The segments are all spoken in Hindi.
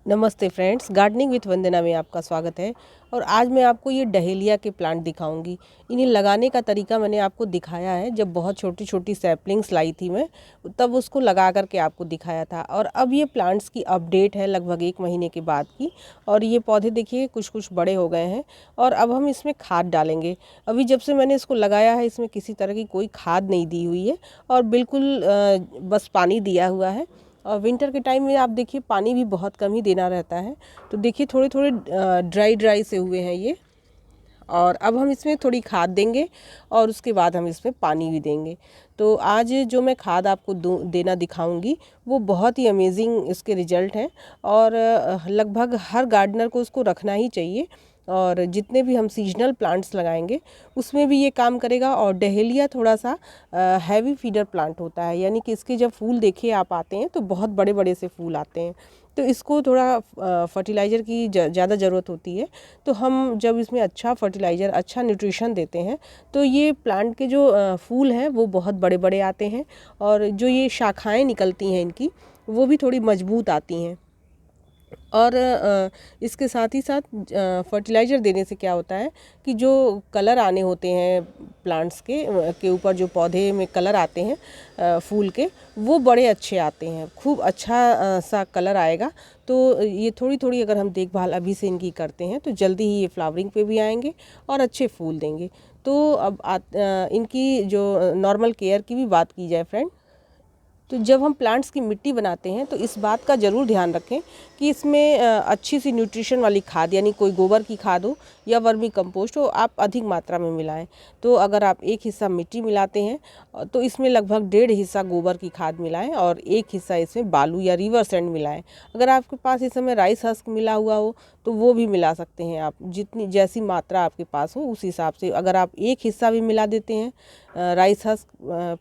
नमस्ते फ्रेंड्स, गार्डनिंग विथ वंदना में आपका स्वागत है। और आज मैं आपको ये डहेलिया के प्लांट दिखाऊंगी। इन्हें लगाने का तरीका मैंने आपको दिखाया है, जब बहुत छोटी छोटी सैपलिंग्स लाई थी मैं, तब उसको लगा करके आपको दिखाया था। और अब ये प्लांट्स की अपडेट है लगभग 1 महीने के बाद की। और ये पौधे देखिए कुछ कुछ बड़े हो गए हैं। और अब हम इसमें खाद डालेंगे। अभी जब से मैंने इसको लगाया है, इसमें किसी तरह की कोई खाद नहीं दी हुई है और बिल्कुल बस पानी दिया हुआ है। और विंटर के टाइम में आप देखिए पानी भी बहुत कम ही देना रहता है। तो देखिए थोड़े थोड़े ड्राई ड्राई से हुए हैं ये। और अब हम इसमें थोड़ी खाद देंगे और उसके बाद हम इसमें पानी भी देंगे। तो आज जो मैं खाद आपको देना दिखाऊंगी वो बहुत ही अमेजिंग इसके रिजल्ट हैं। और लगभग हर गार्डनर को उसको रखना ही चाहिए। और जितने भी हम सीजनल प्लांट्स लगाएंगे उसमें भी ये काम करेगा। और डहेलिया थोड़ा सा हैवी फीडर प्लांट होता है, यानी कि इसके जब फूल देखे आप आते हैं तो बहुत बड़े बड़े से फूल आते हैं। तो इसको थोड़ा फर्टिलाइज़र की ज़्यादा ज़रूरत होती है। तो हम जब इसमें अच्छा फर्टिलाइज़र, अच्छा न्यूट्रिशन देते हैं तो ये प्लांट के जो फूल हैं वो बहुत बड़े बड़े आते हैं। और जो ये शाखाएं निकलती हैं इनकी, वो भी थोड़ी मजबूत आती हैं। और इसके साथ ही साथ फर्टिलाइज़र देने से क्या होता है कि जो कलर आने होते हैं प्लांट्स के ऊपर, जो पौधे में कलर आते हैं फूल के, वो बड़े अच्छे आते हैं। खूब अच्छा सा कलर आएगा। तो ये थोड़ी थोड़ी अगर हम देखभाल अभी से इनकी करते हैं तो जल्दी ही ये फ्लावरिंग पे भी आएंगे और अच्छे फूल देंगे। तो अब इनकी जो नॉर्मल केयर की भी बात की जाए फ्रेंड, तो जब हम प्लांट्स की मिट्टी बनाते हैं तो इस बात का ज़रूर ध्यान रखें कि इसमें अच्छी सी न्यूट्रिशन वाली खाद, यानी कोई गोबर की खाद हो या वर्मी कंपोस्ट हो, आप अधिक मात्रा में मिलाएं। तो अगर आप एक हिस्सा मिट्टी मिलाते हैं तो इसमें लगभग 1.5 हिस्सा गोबर की खाद मिलाएं और 1 हिस्सा इसमें बालू या रिवर सैंड मिलाएं। अगर आपके पास इस समय राइस हस्क मिला हुआ हो तो वो भी मिला सकते हैं आप, जितनी जैसी मात्रा आपके पास हो उस हिसाब से। अगर आप 1 हिस्सा भी मिला देते हैं राइस हस्क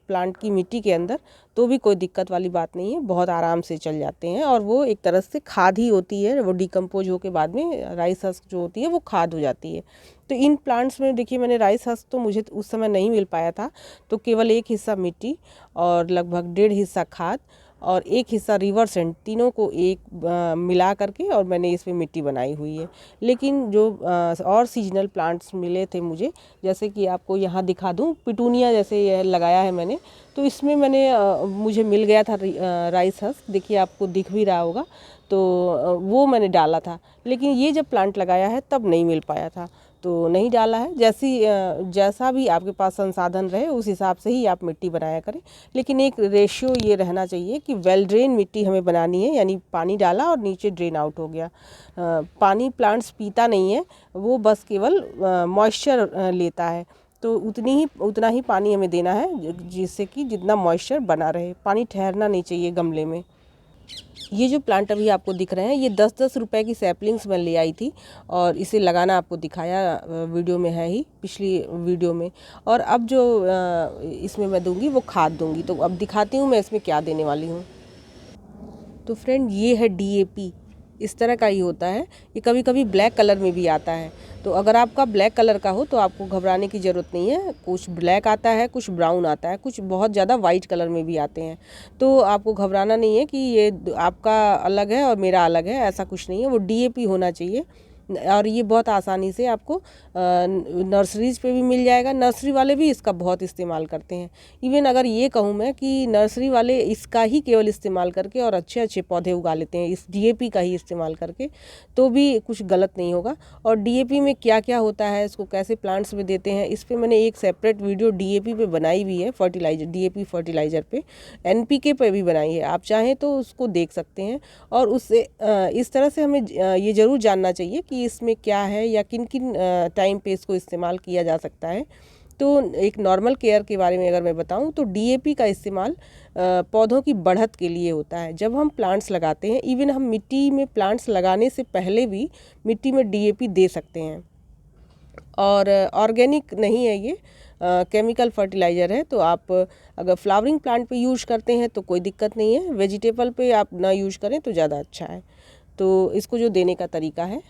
प्लांट की मिट्टी के अंदर तो भी कोई दिक्कत वाली बात नहीं है, बहुत आराम से चल जाते हैं। और वो एक तरह से खाद ही होती है, वो डिकम्पोज होके बाद में राइस हस्क जो होती है वो खाद हो जाती है। तो इन प्लांट्स में देखिए मैंने राइस हस्क तो मुझे उस समय नहीं मिल पाया था, तो केवल 1 हिस्सा मिट्टी और लगभग 1.5 हिस्सा खाद और 1 हिस्सा रिवर सैंड, तीनों को एक मिला करके और मैंने इसमें मिट्टी बनाई हुई है। लेकिन जो और सीजनल प्लांट्स मिले थे मुझे, जैसे कि आपको यहाँ दिखा दूँ, पिटूनिया जैसे यह लगाया है मैंने, तो इसमें मुझे मिल गया था राइस हस्क, देखिए आपको दिख भी रहा होगा। तो वो मैंने डाला था। लेकिन ये जब प्लांट लगाया है तब नहीं मिल पाया था, तो नहीं डाला है। जैसा भी आपके पास संसाधन रहे उस हिसाब से ही आप मिट्टी बनाया करें। लेकिन एक रेशियो ये रहना चाहिए कि वेल ड्रेन मिट्टी हमें बनानी है, यानी पानी डाला और नीचे ड्रेन आउट हो गया। पानी प्लांट्स पीता नहीं है, वो बस केवल मॉइस्चर लेता है। तो उतना ही पानी हमें देना है जिससे कि जितना मॉइस्चर बना रहे, पानी ठहरना नहीं चाहिए गमले में। ये जो प्लांट अभी आपको दिख रहे हैं ये 10-10 रुपए की सैपलिंग्स मैं ले आई थी और इसे लगाना आपको दिखाया वीडियो में है ही, पिछली वीडियो में। और अब जो इसमें मैं दूंगी वो खाद दूंगी। तो अब दिखाती हूँ मैं इसमें क्या देने वाली हूँ। तो फ्रेंड ये है DAP, इस तरह का ही होता है। ये कभी कभी ब्लैक कलर में भी आता है। तो अगर आपका ब्लैक कलर का हो तो आपको घबराने की ज़रूरत नहीं है। कुछ ब्लैक आता है, कुछ ब्राउन आता है, कुछ बहुत ज़्यादा वाइट कलर में भी आते हैं। तो आपको घबराना नहीं है कि ये आपका अलग है और मेरा अलग है, ऐसा कुछ नहीं है। वो DAP होना चाहिए। और ये बहुत आसानी से आपको नर्सरीज पे भी मिल जाएगा। नर्सरी वाले भी इसका बहुत इस्तेमाल करते हैं। इवन अगर ये कहूँ मैं कि नर्सरी वाले इसका ही केवल इस्तेमाल करके और अच्छे अच्छे पौधे उगा लेते हैं इस DAP का ही इस्तेमाल करके, तो भी कुछ गलत नहीं होगा। और DAP में क्या क्या होता है, इसको कैसे प्लांट्स में देते हैं, इस पर मैंने एक सेपरेट वीडियो DAP पे बनाई हुई है, फर्टिलाइज़र DAP फर्टिलाइज़र पे, NPK पे भी बनाई है, आप चाहें तो उसको देख सकते हैं। और उससे इस तरह से हमें ये ज़रूर जानना चाहिए कि इसमें क्या है या किन किन टाइम पे इसको इस्तेमाल किया जा सकता है। तो एक नॉर्मल केयर के बारे में अगर मैं बताऊं तो DAP का इस्तेमाल पौधों की बढ़त के लिए होता है। जब हम प्लांट्स लगाते हैं, इवन हम मिट्टी में प्लांट्स लगाने से पहले भी मिट्टी में DAP दे सकते हैं। और ऑर्गेनिक नहीं है ये, केमिकल फर्टिलाइज़र है। तो आप अगर फ्लावरिंग प्लांट पे यूज़ करते हैं तो कोई दिक्कत नहीं है, वेजिटेबल पे आप ना यूज़ करें तो ज़्यादा अच्छा है। तो इसको जो देने का तरीका है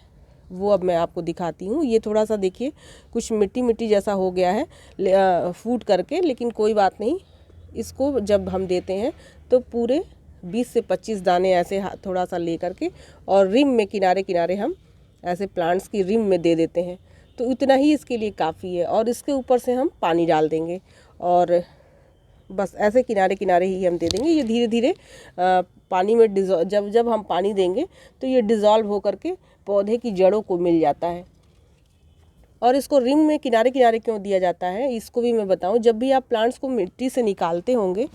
वो अब मैं आपको दिखाती हूँ। ये थोड़ा सा देखिए कुछ मिट्टी मिट्टी जैसा हो गया है फूट करके, लेकिन कोई बात नहीं। इसको जब हम देते हैं तो पूरे 20 से 25 दाने ऐसे थोड़ा सा ले करके और रिम में किनारे किनारे हम ऐसे प्लांट्स की रिम में दे देते हैं। तो इतना ही इसके लिए काफ़ी है। और इसके ऊपर से हम पानी डाल देंगे और बस ऐसे किनारे किनारे ही हम दे देंगे। ये धीरे धीरे पानी में जब हम पानी देंगे तो ये डिज़ोल्व होकर के पौधे की जड़ों को मिल जाता है। और इसको रिम में किनारे किनारे क्यों दिया जाता है इसको भी मैं बताऊं। जब भी आप प्लांट्स को मिट्टी से निकालते होंगे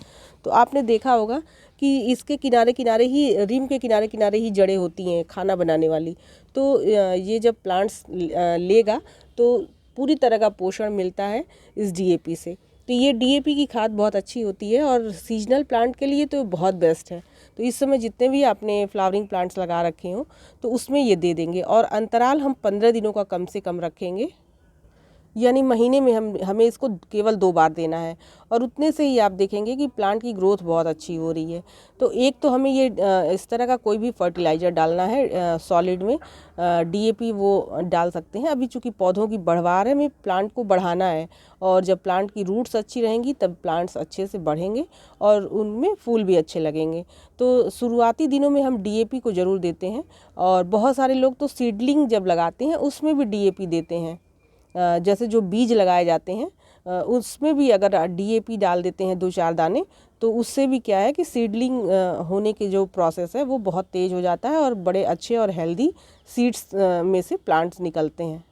तो आपने देखा होगा कि इसके किनारे किनारे ही, रिम के किनारे किनारे ही जड़ें होती हैं खाना बनाने वाली। तो ये जब प्लांट्स लेगा तो पूरी तरह का पोषण मिलता है इस डीएपी से। तो ये डीएपी की खाद बहुत अच्छी होती है और सीजनल प्लांट के लिए तो बहुत बेस्ट है। तो इस समय जितने भी आपने फ्लावरिंग प्लांट्स लगा रखे हों तो उसमें ये दे देंगे। और अंतराल हम 15 दिनों का कम से कम रखेंगे, यानी महीने में हमें इसको केवल 2 बार देना है। और उतने से ही आप देखेंगे कि प्लांट की ग्रोथ बहुत अच्छी हो रही है। तो एक तो हमें ये इस तरह का कोई भी फर्टिलाइज़र डालना है सॉलिड में, डीएपी वो डाल सकते हैं। अभी चूँकि पौधों की बढ़वार है, हमें प्लांट को बढ़ाना है और जब प्लांट की रूट्स अच्छी रहेंगी तब प्लांट्स अच्छे से बढ़ेंगे और उनमें फूल भी अच्छे लगेंगे। तो शुरुआती दिनों में हम डीएपी को ज़रूर देते हैं। और बहुत सारे लोग तो सीडलिंग जब लगाते हैं उसमें भी डीएपी देते हैं। जैसे जो बीज लगाए जाते हैं उसमें भी अगर डीएपी डाल देते हैं 2-4 दाने तो उससे भी क्या है कि सीडलिंग होने के जो प्रोसेस है वो बहुत तेज़ हो जाता है और बड़े अच्छे और हेल्दी सीड्स में से प्लांट्स निकलते हैं।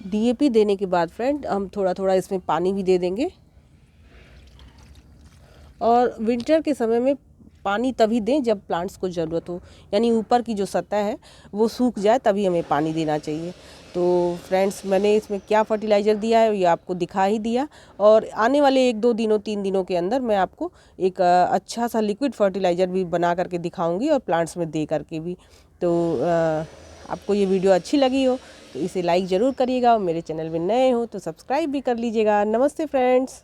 डीएपी देने के बाद फ्रेंड हम थोड़ा थोड़ा इसमें पानी भी दे देंगे। और विंटर के समय में पानी तभी दें जब प्लांट्स को ज़रूरत हो, यानी ऊपर की जो सतह है वो सूख जाए तभी हमें पानी देना चाहिए। तो फ्रेंड्स, मैंने इसमें क्या फर्टिलाइज़र दिया है ये आपको दिखा ही दिया। और आने वाले 1-2 दिनों 3 दिनों के अंदर मैं आपको एक अच्छा सा लिक्विड फर्टिलाइज़र भी बना करके दिखाऊंगी और प्लांट्स में दे करके भी। तो आपको ये वीडियो अच्छी लगी हो तो इसे लाइक ज़रूर करिएगा और मेरे चैनल में नए हो तो सब्सक्राइब भी कर लीजिएगा। नमस्ते फ्रेंड्स।